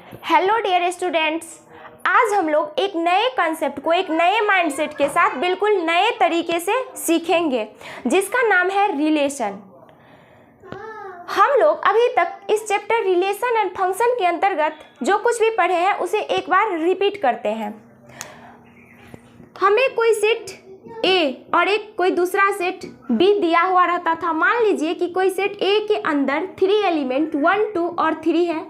Hello dear students, आज हम लोग एक नए कॉन्सेप्ट को एक नए माइंडसेट के साथ बिल्कुल नए तरीके से सीखेंगे जिसका नाम है रिलेशन। हम लोग अभी तक इस चैप्टर रिलेशन एंड फंक्शन के अंतर्गत जो कुछ भी पढ़े हैं उसे एक बार रिपीट करते हैं। हमें कोई सेट ए और एक कोई दूसरा सेट बी दिया हुआ रहता था। मान लीजिए कि कोई सेट ए के अंदर 3 एलिमेंट 1, 2 और 3 है,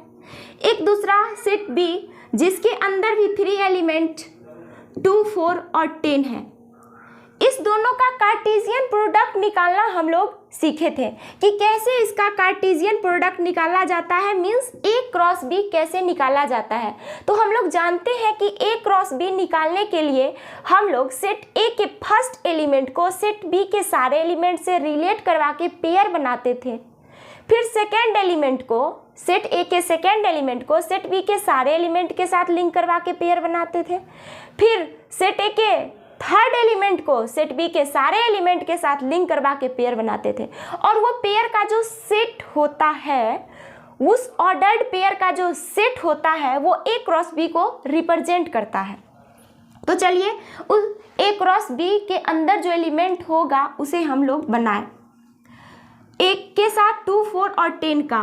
एक दूसरा सेट बी जिसके अंदर भी 3 एलिमेंट 2, 4 और 10 है। इस दोनों का कार्टेशियन प्रोडक्ट निकालना हम लोग सीखे थे कि कैसे इसका कार्टेशियन प्रोडक्ट निकाला जाता है, मीन्स ए क्रॉस बी कैसे निकाला जाता है। तो हम लोग जानते हैं कि ए क्रॉस बी निकालने के लिए हम लोग सेट ए के फर्स्ट एलिमेंट को सेट बी के सारे एलिमेंट से रिलेट करवा के पेयर बनाते थे। फिर सेकेंड एलिमेंट को सेट ए के सेकेंड एलिमेंट को सेट बी के सारे एलिमेंट के साथ लिंक करवा के पेयर बनाते थे। फिर सेट ए के थर्ड एलिमेंट को सेट बी के सारे एलिमेंट के साथ लिंक करवा के पेयर बनाते थे। और वो पेयर का जो सेट होता है, उस ऑर्डर्ड पेयर का जो सेट होता है वो ए क्रॉस बी को रिप्रेजेंट करता है। तो चलिए उस ए क्रॉस बी के अंदर जो एलिमेंट होगा उसे हम लोग बनाएं। एक के साथ 2, 4 और 10 का,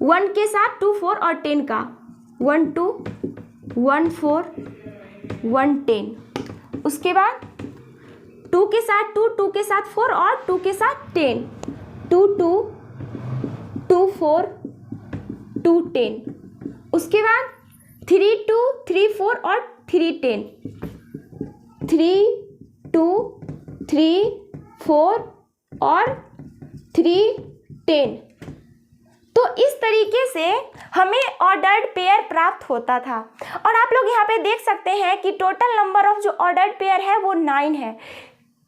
1 के साथ 2, 4 और 10 का, 1, 2, 1, 4, 1, 10। उसके बाद 2 के साथ 2, 2 के साथ 4 और 2 के साथ 10, 2, 2, 2, 4, 2, 10। उसके बाद 3, 2, 3, 4 और 3, 10, 3, 2, 3, 4 और 3, 10। तो इस तरीके से हमें ऑर्डर्ड पेयर प्राप्त होता था। और आप लोग यहाँ पे देख सकते हैं कि टोटल नंबर ऑफ जो ऑर्डर्ड पेयर है वो 9 है।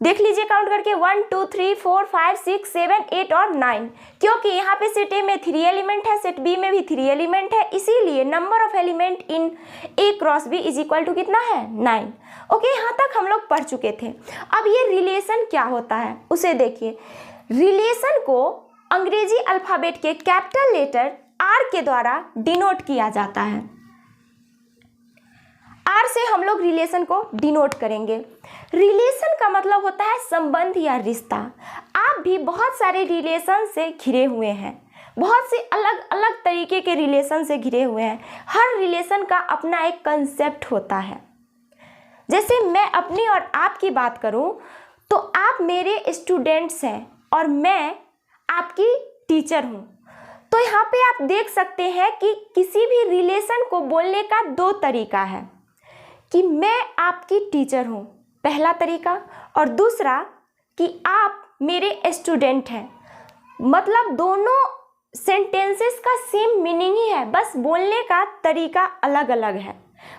देख लीजिए काउंट करके 1, 2, 3, 4, 5, 6, 7, 8 और 9, क्योंकि यहाँ पे सेट ए में 3 एलिमेंट है, सेट बी में भी 3 एलिमेंट है, इसीलिए number of element in A cross B is equal to कितना है 9। ओके, यहाँ तक हम लोग पढ़ चुके थे। अब ये रिलेशन क्या होता है उसे देखिए। रिलेशन को अंग्रेजी अल्फाबेट के कैपिटल लेटर आर के द्वारा डिनोट किया जाता है। आर से हम लोग रिलेशन को डिनोट करेंगे। रिलेशन का मतलब होता है संबंध या रिश्ता। आप भी बहुत सारे रिलेशन से घिरे हुए हैं, बहुत से अलग अलग तरीके के रिलेशन से घिरे हुए हैं। हर रिलेशन का अपना एक कंसेप्ट होता है। जैसे मैं अपनी और आपकी बात करूं तो आप मेरे स्टूडेंट्स हैं और मैं आपकी टीचर हूँ। तो यहाँ पे आप देख सकते हैं कि किसी भी रिलेशन को बोलने का 2 तरीका है कि मैं आपकी टीचर हूँ, पहला तरीका, और दूसरा कि आप मेरे स्टूडेंट हैं। मतलब दोनों सेंटेंसेस का सेम मीनिंग ही है, बस बोलने का तरीका अलग अलग है।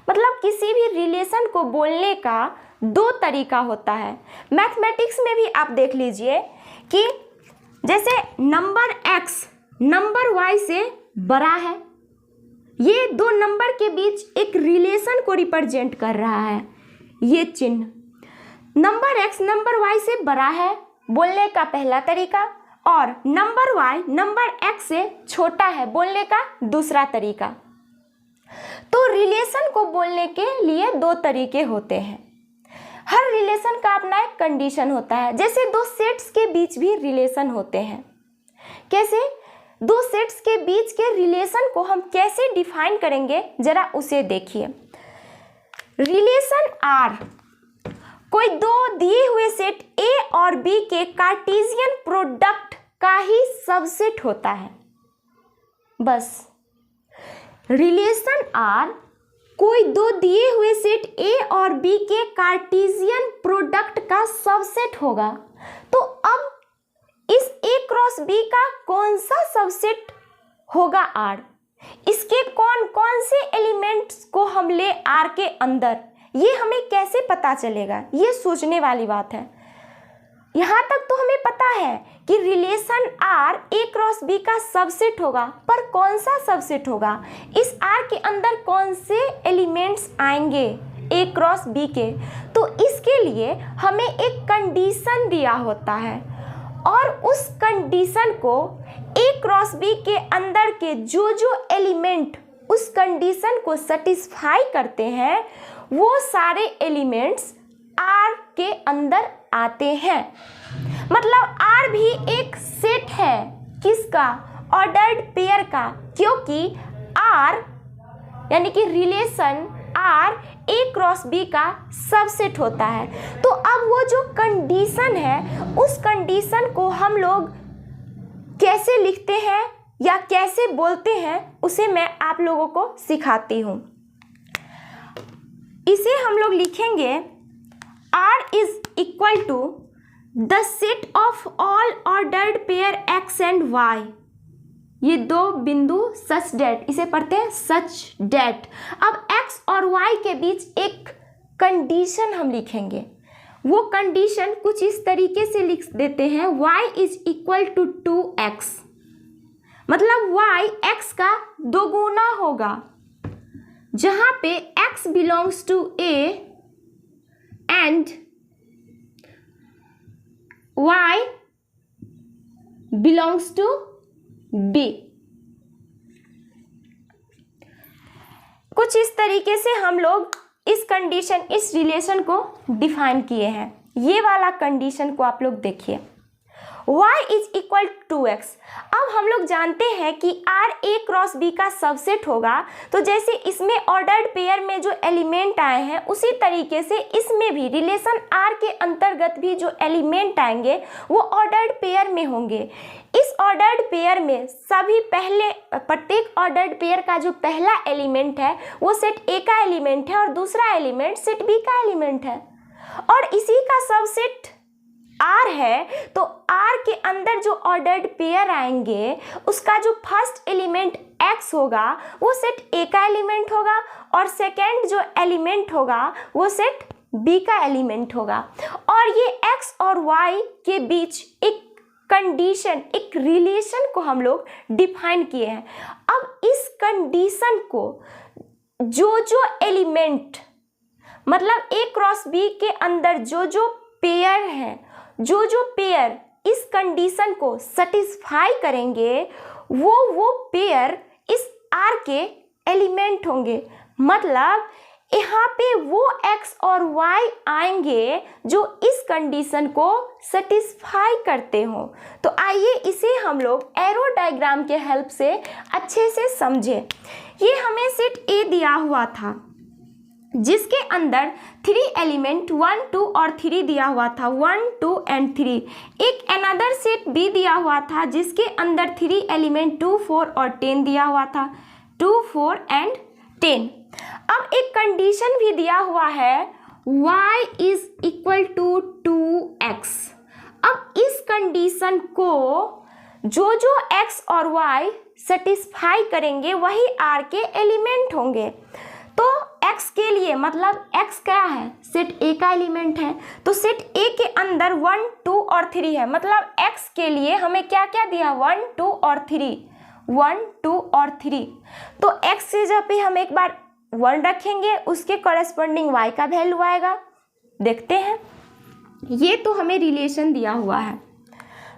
मतलब किसी भी रिलेशन को बोलने का 2 तरीका होता है। मैथमेटिक्स में भी आप देख लीजिए कि जैसे नंबर x नंबर y से बड़ा है, ये 2 नंबर के बीच एक रिलेशन को रिप्रेजेंट कर रहा है। ये चिन्ह नंबर x नंबर y से बड़ा है बोलने का पहला तरीका, और नंबर y नंबर x से छोटा है बोलने का दूसरा तरीका। तो रिलेशन को बोलने के लिए 2 तरीके होते हैं। हर रिलेशन का अपना एक कंडीशन होता है। जैसे 2 सेट्स के बीच भी रिलेशन होते हैं। कैसे 2 सेट्स के बीच के रिलेशन को हम कैसे डिफाइन करेंगे, जरा उसे देखिए। रिलेशन आर कोई 2 दिए हुए सेट ए और बी के कार्टेशियन प्रोडक्ट का ही सबसेट होता है। बस रिलेशन आर कोई 2 दिए हुए सेट ए और बी के कार्टेशियन प्रोडक्ट का सबसेट होगा। तो अब इस ए क्रॉस बी का कौन सा सबसेट होगा आर, इसके कौन कौन से एलिमेंट्स को हम ले आर के अंदर, ये हमें कैसे पता चलेगा, ये सोचने वाली बात है। यहाँ तक तो हमें पता है कि relation R A cross B का सबसेट होगा, पर कौन सा सबसेट होगा, इस आर के अंदर कौन से एलिमेंट्स आएंगे ए क्रॉस बी के, तो इसके लिए हमें एक कंडीशन दिया होता है। और उस कंडीशन को ए क्रॉस बी के अंदर के जो जो एलिमेंट उस कंडीशन को सेटिस्फाई करते हैं वो सारे एलिमेंट्स R के अंदर आते हैं। मतलब R भी एक सेट है, किसका? ऑर्डर्ड पेयर का, क्योंकि R यानी कि relation R A cross B का सबसेट होता है। तो अब वो जो कंडीशन है उस कंडीशन को हम लोग कैसे लिखते हैं या कैसे बोलते हैं उसे मैं आप लोगों को सिखाती हूँ। इसे हम लोग लिखेंगे R is equal to the set of all ordered pair X and Y। ये दो बिंदु सच डेट, इसे पढ़ते हैं सच डेट। अब X और Y के बीच एक कंडीशन हम लिखेंगे। वो कंडीशन कुछ इस तरीके से लिख देते हैं, Y is equal to 2X। मतलब Y X का दोगुना होगा, जहां पे X belongs to A and Y belongs to B। कुछ इस तरीके से हम लोग इस कंडीशन, इस रिलेशन को डिफाइन किए हैं। ये वाला कंडीशन को आप लोग देखिए, y is equal to x। अब हम लोग जानते हैं कि R A क्रॉस B का सबसेट होगा, तो जैसे इसमें ऑर्डर्ड पेयर में जो एलिमेंट आए हैं उसी तरीके से इसमें भी रिलेशन R के अंतर्गत भी जो एलिमेंट आएंगे वो ऑर्डर्ड पेयर में होंगे। इस ऑर्डर्ड पेयर में सभी प्रत्येक ऑर्डर्ड पेयर का जो पहला एलिमेंट है वो सेट A का एलिमेंट है और दूसरा एलिमेंट सेट B का एलिमेंट है, और इसी का सबसेट R है। तो R के अंदर जो ऑर्डर्ड पेयर आएंगे उसका जो फर्स्ट एलिमेंट X होगा वो सेट A का एलिमेंट होगा और सेकेंड जो एलिमेंट होगा वो सेट B का एलिमेंट होगा। और ये X और Y के बीच एक कंडीशन, एक रिलेशन को हम लोग डिफाइन किए हैं। अब इस कंडीशन को जो एलिमेंट, मतलब A क्रॉस B के अंदर जो पेयर हैं, जो पेयर इस कंडीशन को सेटिस्फाई करेंगे वो पेयर इस R के एलिमेंट होंगे। मतलब यहाँ पे वो X और Y आएंगे जो इस कंडीशन को सेटिस्फाई करते हो। तो आइए इसे हम लोग एरो डायग्राम के हेल्प से अच्छे से समझें। ये हमें सेट A दिया हुआ था जिसके अंदर 3 एलिमेंट 1, 2 और 3 दिया हुआ था, 1, 2 एंड 3। एक अनदर सेट B दिया हुआ था जिसके अंदर 3 एलिमेंट 2, 4 और 10 दिया हुआ था, 2, 4 एंड 10। अब एक कंडीशन भी दिया हुआ है y is equal to 2x। अब इस कंडीशन को जो x और y सेटिस्फाई करेंगे वही R के एलिमेंट होंगे। तो x के लिए, मतलब x क्या है? सेट A का एलिमेंट है, तो सेट A के अंदर 1, 2 और 3 है। मतलब x के लिए हमें क्या क्या दिया? 1, 2 और 3, 1, 2 और 3। तो x की जगह पे हम एक बार 1 रखेंगे, उसके कॉरेस्पॉन्डिंग y का वैल्यू आएगा। देखते हैं, ये तो हमें रिलेशन दिया हुआ है।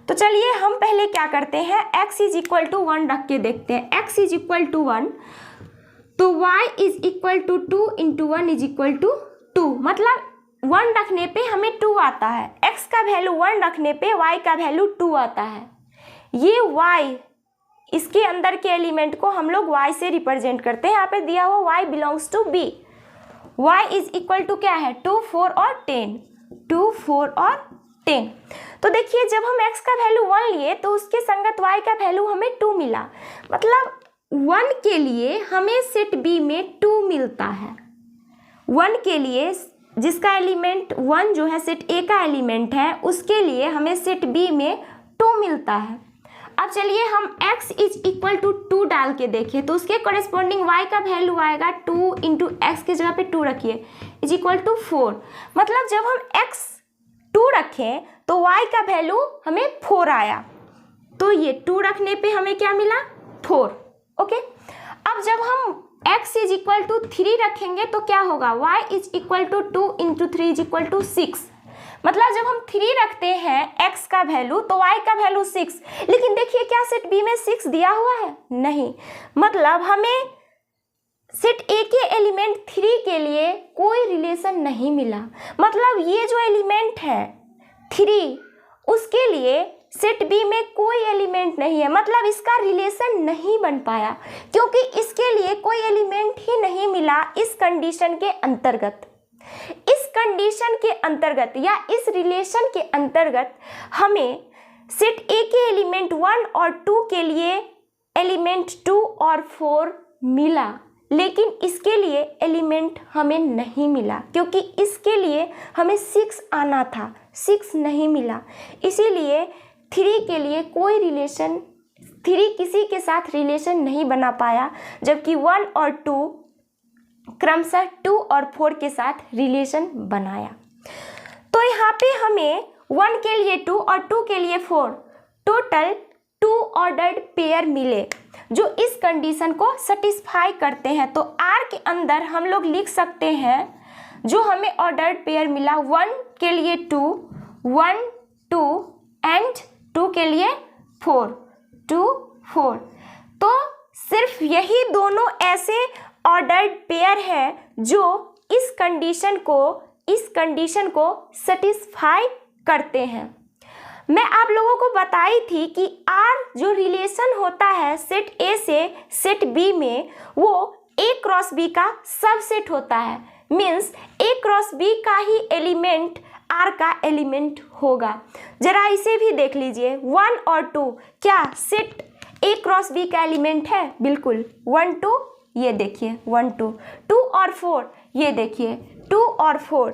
तो चलिए हम पहले क्या करते हैं, x इज इक्वल टू 1 रख के देखते हैं। x इज इक्वल टू 1, तो y is equal to 2 into 1 is equal to 2। मतलब 1 रखने पे हमें 2 आता है, x का वैल्यू 1 रखने पे y का वैल्यू 2 आता है। ये y, इसके अंदर के एलिमेंट को हम लोग y से रिप्रेजेंट करते हैं। यहाँ पे दिया हुआ y belongs to b। y is equal to क्या है? 2, 4 और 10, 2, 4 और 10। तो देखिए जब हम x का वैल्यू 1 लिए तो उसके संगत y का वैल्यू हमें 2 मिला। मतलब 1 के लिए हमें सेट B में 2 मिलता है। 1 के लिए जिसका एलिमेंट 1 जो है सेट A का एलिमेंट है उसके लिए हमें सेट B में 2 मिलता है। अब चलिए हम x इज इक्वल टू 2 डाल के देखें तो उसके कॉरेस्पॉन्डिंग y का वैल्यू आएगा 2 इंटू एक्स की जगह पे 2 रखिए, इज इक्वल टू 4। मतलब जब हम x 2 रखें तो y का वैल्यू हमें 4 आया। तो ये 2 रखने पे हमें क्या मिला? 4। ओके। अब जब हम x इज इक्वल टू 3 रखेंगे तो क्या होगा? y is equal to 2 into 3 is equal to 6। मतलब जब हम 3 रखते हैं x का वैल्यू तो y का वैल्यू 6। लेकिन देखिए क्या सेट B में 6 दिया हुआ है? नहीं। मतलब हमें सेट ए के एलिमेंट 3 के लिए कोई रिलेशन नहीं मिला, मतलब ये जो एलिमेंट है 3 उसके लिए सेट बी में कोई एलिमेंट नहीं है, मतलब इसका रिलेशन नहीं बन पाया क्योंकि इसके लिए कोई एलिमेंट ही नहीं मिला इस कंडीशन के अंतर्गत। इस कंडीशन के अंतर्गत या इस रिलेशन के अंतर्गत हमें सेट ए के एलिमेंट 1 और 2 के लिए एलिमेंट 2 और 4 मिला, लेकिन इसके लिए एलिमेंट हमें नहीं मिला क्योंकि इसके लिए हमें 6 आना था, 6 नहीं मिला। इसीलिए 3 के लिए कोई रिलेशन, 3 किसी के साथ रिलेशन नहीं बना पाया, जबकि 1 और 2 क्रमशः 2 और 4 के साथ रिलेशन बनाया। तो यहाँ पे हमें 1 के लिए 2 और 2 के लिए 4 टोटल 2 ऑर्डर्ड पेयर मिले जो इस कंडीशन को सेटिस्फाई करते हैं। तो आर के अंदर हम लोग लिख सकते हैं जो हमें ऑर्डर्ड पेयर मिला 1 के लिए 2, 1 2 एंड 2 के लिए 4, 2 4। तो सिर्फ यही दोनों ऐसे ऑर्डर्ड पेयर है जो इस कंडीशन को सेटिस्फाई करते हैं। मैं आप लोगों को बताई थी कि आर जो रिलेशन होता है सेट ए से सेट बी में वो ए क्रॉस बी का सबसेट होता है, मीन्स ए क्रॉस बी का ही एलिमेंट आर का एलिमेंट होगा। जरा इसे भी देख लीजिए, 1 और 2 क्या सेट ए क्रॉस बी का एलिमेंट है? बिल्कुल। 1 2 ये देखिए 1 2, 2 और 4 ये देखिए 2 और 4।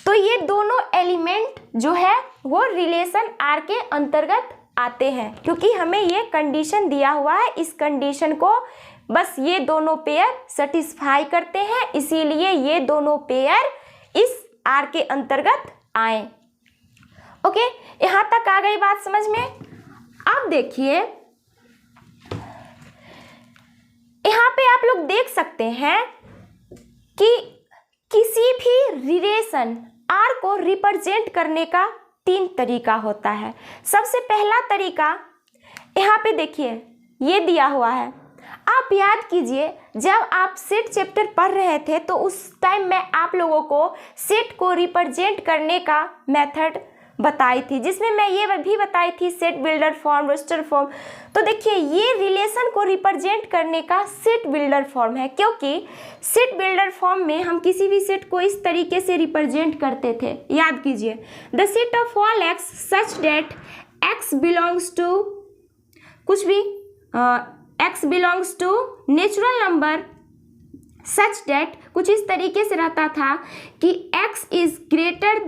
तो ये दोनों एलिमेंट जो है वो रिलेशन आर के अंतर्गत आते हैं क्योंकि हमें ये कंडीशन दिया हुआ है। इस कंडीशन को बस ये दोनों पेयर सेटिस्फाई करते हैं, इसीलिए ये दोनों पेयर इस आर के अंतर्गत आए। ओके, यहाँ तक आ गई बात समझ में। अब देखिए यहाँ पे आप लोग देख सकते हैं कि किसी भी रिलेशन आर को रिप्रेजेंट करने का 3 तरीका होता है। सबसे पहला तरीका यहाँ पे देखिए ये दिया हुआ है। आप याद कीजिए जब आप सेट चैप्टर पढ़ रहे थे तो उस टाइम मैं आप लोगों को सेट को रिप्रेजेंट करने का मेथड बताई थी, जिसमें मैं ये भी बताई थी set builder form, roster form. तो देखिए ये रिलेशन को रिप्रेजेंट करने का सेट बिल्डर फॉर्म है, क्योंकि सेट बिल्डर फॉर्म में हम किसी भी सेट को इस तरीके से रिप्रेजेंट करते थे। याद कीजिए, the set of all x such that x belongs to कुछ भी, x belongs to natural number such that कुछ इस तरीके से रहता था कि x is greater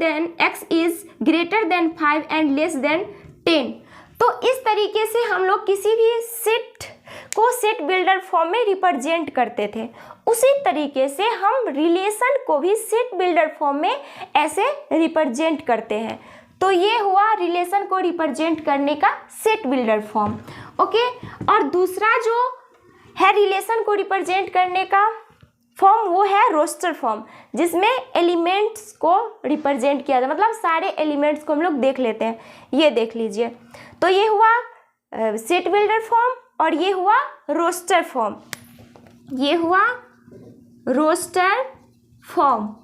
than 5 and less than 10। तो इस तरीके से हम लोग किसी भी सेट को सेट बिल्डर फॉर्म में रिप्रेजेंट करते थे। उसी तरीके से हम रिलेशन को भी सेट बिल्डर फॉर्म में ऐसे रिप्रेजेंट करते हैं। तो ये हुआ रिलेशन को रिप्रेजेंट करने का सेट बिल्डर फॉर्म। ओके, और दूसरा जो है रिलेशन को रिप्रेजेंट करने का फॉर्म वो है रोस्टर फॉर्म, जिसमें एलिमेंट्स को रिप्रेजेंट किया जाए, मतलब सारे एलिमेंट्स को हम लोग देख लेते हैं। ये देख लीजिए, तो ये हुआ सेट बिल्डर फॉर्म और ये हुआ रोस्टर फॉर्म, ये हुआ रोस्टर फॉर्म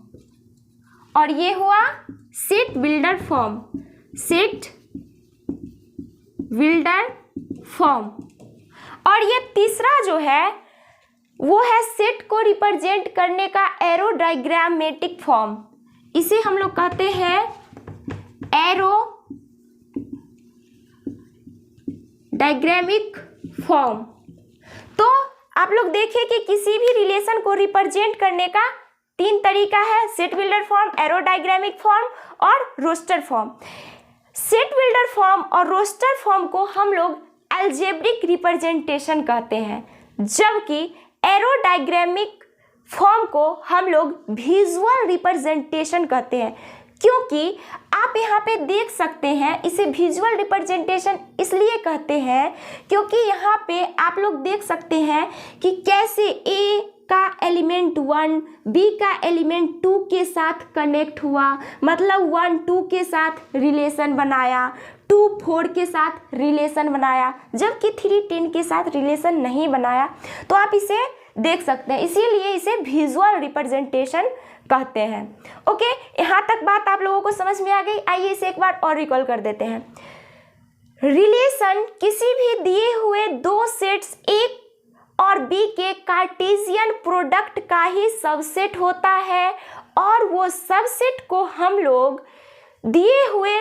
और ये हुआ set builder form, set builder form. और ये तीसरा जो है वो है सेट को रिप्रेजेंट करने का एरो डायग्रामेटिक फॉर्म। इसे हम लोग कहते हैं एरो डायग्रामिक फॉर्म। तो आप लोग देखिए कि किसी भी रिलेशन को रिप्रेजेंट करने का 3 तरीका है, set builder form, arrow diagrammatic form और roster form. Set builder form और रोस्टर फॉर्म को हम लोग अलजेब्रिक रिप्रेजेंटेशन कहते हैं, जबकि एरो डायग्रामिक फॉर्म को हम लोग विजुअल रिप्रेजेंटेशन कहते हैं। क्योंकि आप यहाँ पे देख सकते हैं, इसे विजुअल रिप्रेजेंटेशन इसलिए कहते हैं क्योंकि यहाँ पे आप लोग देख सकते हैं कि कैसे ए का एलिमेंट 1 बी का एलिमेंट 2 के साथ कनेक्ट हुआ, मतलब 1 2 के साथ रिलेशन बनाया, 2 4 के साथ रिलेशन बनाया, जबकि 3 10 के साथ रिलेशन नहीं बनाया। तो आप इसे देख सकते हैं, इसीलिए इसे विजुअल रिप्रेजेंटेशन कहते हैं। ओके, यहाँ तक बात आप लोगों को समझ में आ गई। आइए इसे एक बार और रिकॉल कर देते हैं। रिलेशन किसी भी दिए हुए दो सेट्स ए और बी के कार्टेशियन प्रोडक्ट का ही सबसेट होता है, और वो सबसेट को हम लोग दिए हुए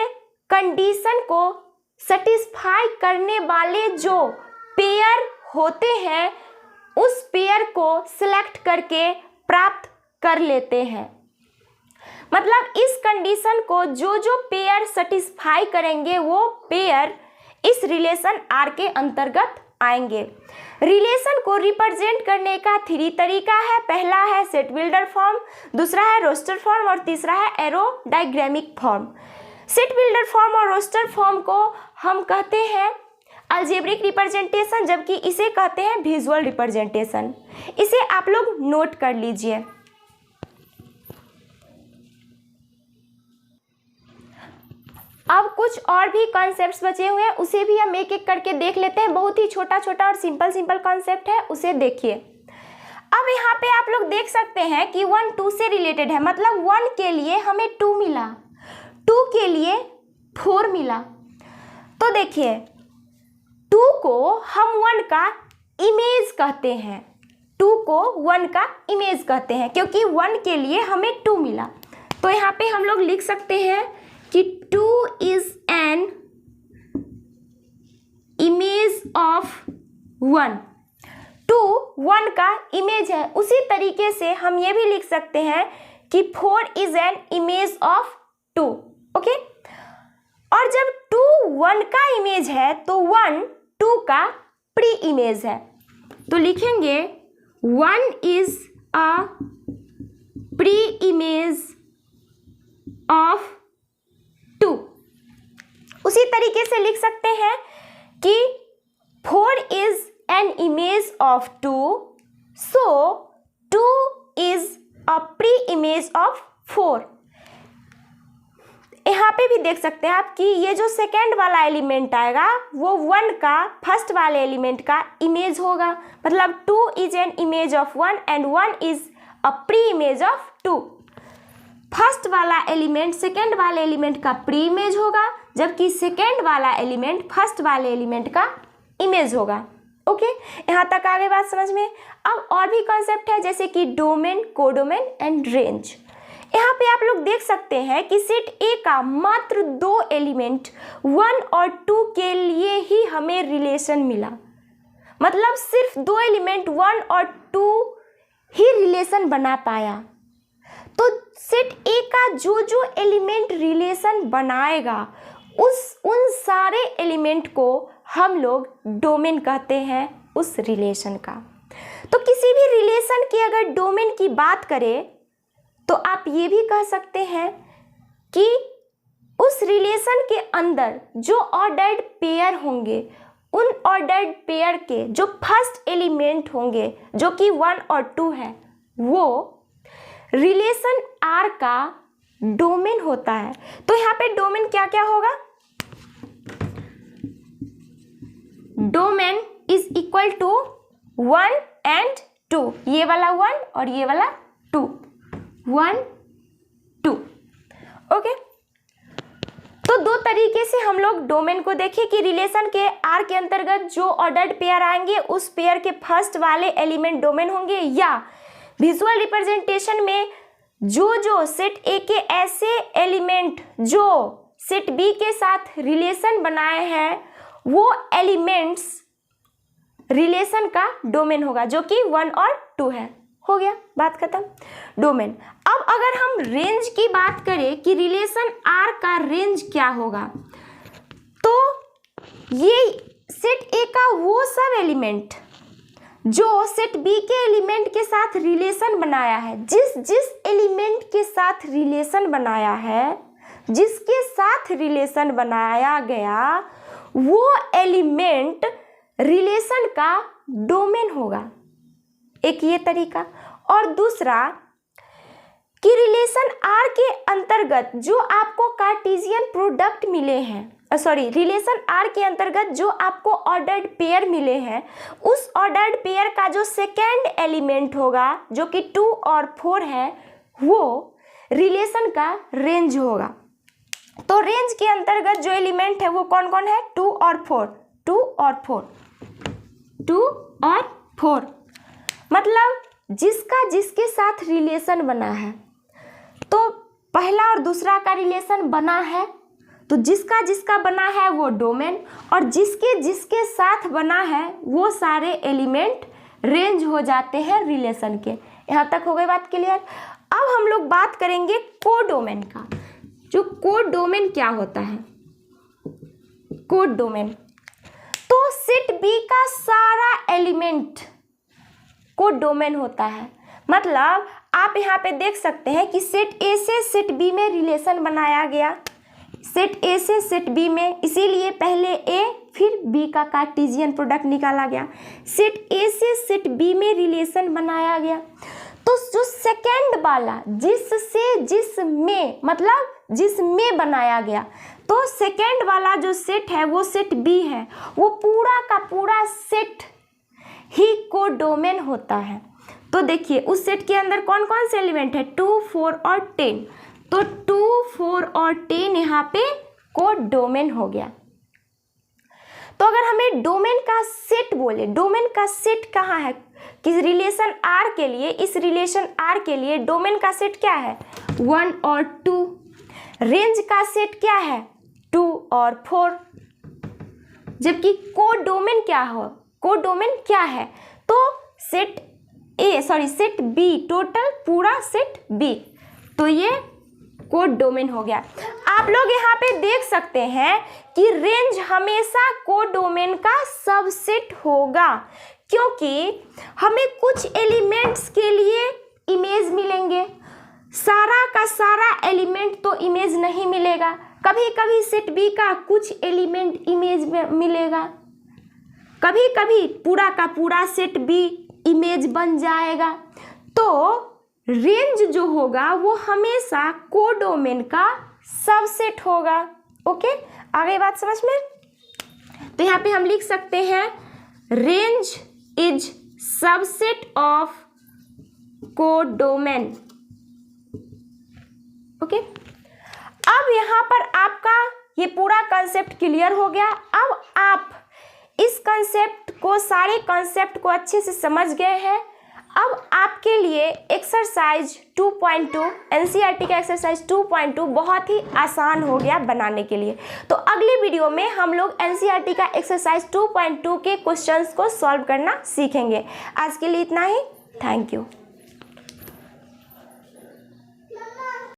कंडीशन को सेटिस्फाई करने वाले जो पेयर होते हैं उस पेयर को सिलेक्ट करके प्राप्त कर लेते हैं। मतलब इस कंडीशन को जो जो पेयर सेटिस्फाई करेंगे वो पेयर इस रिलेशन आर के अंतर्गत आएंगे। रिलेशन को रिप्रेजेंट करने का 3 तरीका है। पहला है सेट बिल्डर फॉर्म, दूसरा है रोस्टर फॉर्म और तीसरा है arrow diagrammatic form. Set builder form और रोस्टर फॉर्म को हम कहते हैं अलजेब्रिक रिप्रेजेंटेशन, जबकि इसे कहते हैं विजुअल रिप्रेजेंटेशन। इसे आप लोग नोट कर लीजिए। अब कुछ और भी कॉन्सेप्ट्स बचे हुए हैं, उसे भी हम एक एक करके देख लेते हैं। बहुत ही छोटा छोटा और सिंपल कॉन्सेप्ट है, उसे देखिए। अब यहाँ पे आप लोग देख सकते हैं कि 1 2 से रिलेटेड है, मतलब 1 के लिए हमें 2 मिला, 2 के लिए 4 मिला। तो देखिए 2 को हम 1 का इमेज कहते हैं, 2 को 1 का इमेज कहते हैं, क्योंकि 1 के लिए हमें 2 मिला। तो यहाँ पे हम लोग लिख सकते हैं कि 2 is an image of 1। 2 1 का इमेज है। उसी तरीके से हम ये भी लिख सकते हैं कि 4 is an image of 2। Okay, और जब 2 1 का इमेज है तो 1 2 का प्री इमेज है। तो लिखेंगे 1 is a pre image of 2। उसी तरीके से लिख सकते हैं कि 4 is an image of 2, so 2 is a pre-image of 4। यहाँ पे भी देख सकते हैं आप कि ये जो सेकेंड वाला एलिमेंट आएगा वो 1 का फर्स्ट वाले एलिमेंट का इमेज होगा। मतलब 2 is an image of 1 and 1 is a pre-image of 2। First वाला एलिमेंट सेकेंड वाले एलिमेंट का प्री इमेज होगा, जबकि सेकेंड वाला एलिमेंट फर्स्ट वाले एलिमेंट का इमेज होगा। ओके, यहाँ तक आगे बात समझ में। अब और भी कॉन्सेप्ट है, जैसे कि डोमेन, कोडोमेन एंड रेंज। यहाँ पे आप लोग देख सकते हैं कि सेट ए का मात्र 2 एलिमेंट 1 और 2 के लिए ही हमें रिलेशन मिला। मतलब सिर्फ 2 एलिमेंट 1 और 2 ही रिलेशन बना पाया। तो सेट ए का जो जो एलिमेंट रिलेशन बनाएगा उन सारे एलिमेंट को हम लोग डोमेन कहते हैं उस रिलेशन का। तो किसी भी रिलेशन के अगर डोमेन की बात करें तो आप ये भी कह सकते हैं कि उस रिलेशन के अंदर जो ऑर्डर्ड पेयर होंगे उन ऑर्डर्ड पेयर के जो फर्स्ट एलिमेंट होंगे जो कि 1 और 2 है वो रिलेशन आर का डोमेन होता है। तो यहाँ पे डोमेन क्या क्या होगा? Domain is equal to 1 and 2, ये वाला 1 और ये वाला 2, 1 2। ओके, तो 2 तरीके से हम लोग डोमेन को देखें कि रिलेशन के आर के अंतर्गत जो ऑर्डर्ड पेयर आएंगे उस पेयर के फर्स्ट वाले एलिमेंट डोमेन होंगे, या विजुअल रिप्रेजेंटेशन में जो सेट ए के ऐसे एलिमेंट जो सेट बी के साथ रिलेशन बनाए हैं वो एलिमेंट्स रिलेशन का डोमेन होगा, जो कि 1 और 2 है। हो गया, बात खत्म। डोमेन। अब अगर हम रेंज की बात करें कि रिलेशन आर का रेंज क्या होगा, तो ये सेट ए का वो सब एलिमेंट जो सेट बी के एलिमेंट के साथ रिलेशन बनाया है, जिस एलिमेंट के साथ रिलेशन बनाया है, जिसके साथ रिलेशन बनाया गया वो एलिमेंट रिलेशन का डोमेन होगा। एक ये तरीका। और दूसरा कि रिलेशन आर के अंतर्गत जो आपको कार्टेशियन प्रोडक्ट मिले हैं, रिलेशन आर के अंतर्गत जो आपको ऑर्डर्ड पेयर मिले हैं, उस ऑर्डर्ड पेयर का जो सेकेंड एलिमेंट होगा जो कि 2 और 4 है, वो रिलेशन का रेंज होगा। तो रेंज के अंतर्गत जो एलिमेंट है वो कौन कौन है? 2 और 4, 2 और 4, 2 और 4। मतलब जिसका जिसके साथ रिलेशन बना है, तो पहला और दूसरा का रिलेशन बना है, तो जिसका जिसका बना है वो डोमेन, और जिसके जिसके साथ बना है वो सारे एलिमेंट रेंज हो जाते हैं रिलेशन के। यहाँ तक हो गई बात क्लियर। अब हम लोग बात करेंगे कोडोमेन का। जो कोडोमेन क्या होता है? कोडोमेन तो सेट बी का सारा एलिमेंट कोडोमेन होता है। मतलब आप यहाँ पे देख सकते हैं कि सेट ए से सेट बी में रिलेशन बनाया गया, सेट ए से सेट बी में, इसीलिए पहले ए फिर बी का कार्टेशियन प्रोडक्ट निकाला गया। सेट ए से सेट बी में रिलेशन बनाया गया, तो जो सेकेंड वाला जिससे जिसमें, मतलब जिसमें बनाया गया, तो सेकेंड वाला जो सेट है वो सेट बी है, वो पूरा का पूरा सेट ही कोडोमेन होता है। तो देखिए उस सेट के अंदर कौन कौन से एलिमेंट है? 2, 4 और 10। तो 2, 4 और 10 यहाँ पे कोडोमेन हो गया। तो अगर हमें डोमेन का सेट बोले, डोमेन का सेट कहाँ है? किस रिलेशन आर के लिए, इस रिलेशन आर के लिए डोमेन का सेट क्या है? 1 और 2। रेंज का सेट क्या है? 2 और 4। जबकि कोडोमेन क्या हो? कोडोमेन क्या है? तो सेट बी, टोटल पूरा सेट बी, तो ये कोडोमेन हो गया। आप लोग यहाँ पे देख सकते हैं कि रेंज हमेशा कोडोमेन का सबसेट होगा, क्योंकि हमें कुछ एलिमेंट्स के लिए इमेज मिलेंगे, सारा का सारा एलिमेंट तो इमेज नहीं मिलेगा। कभी कभी सेट बी का कुछ एलिमेंट इमेज में मिलेगा, कभी कभी पूरा का पूरा सेट बी इमेज बन जाएगा। तो रेंज जो होगा वो हमेशा कोडोमेन का सबसेट होगा। ओके, आ गई बात समझ में? तो यहाँ पे हम लिख सकते हैं range is subset of codomain. Okay, अब यहाँ पर आपका ये पूरा कंसेप्ट क्लियर हो गया। अब आप इस कंसेप्ट को, सारे कंसेप्ट को अच्छे से समझ गए हैं। अब आपके लिए एक्सरसाइज 2.2, एनसीईआरटी का एक्सरसाइज 2.2 बहुत ही आसान हो गया बनाने के लिए। तो अगली वीडियो में हम लोग एनसीईआरटी का एक्सरसाइज 2.2 के क्वेश्चंस को सॉल्व करना सीखेंगे। आज के लिए इतना ही। Thank you.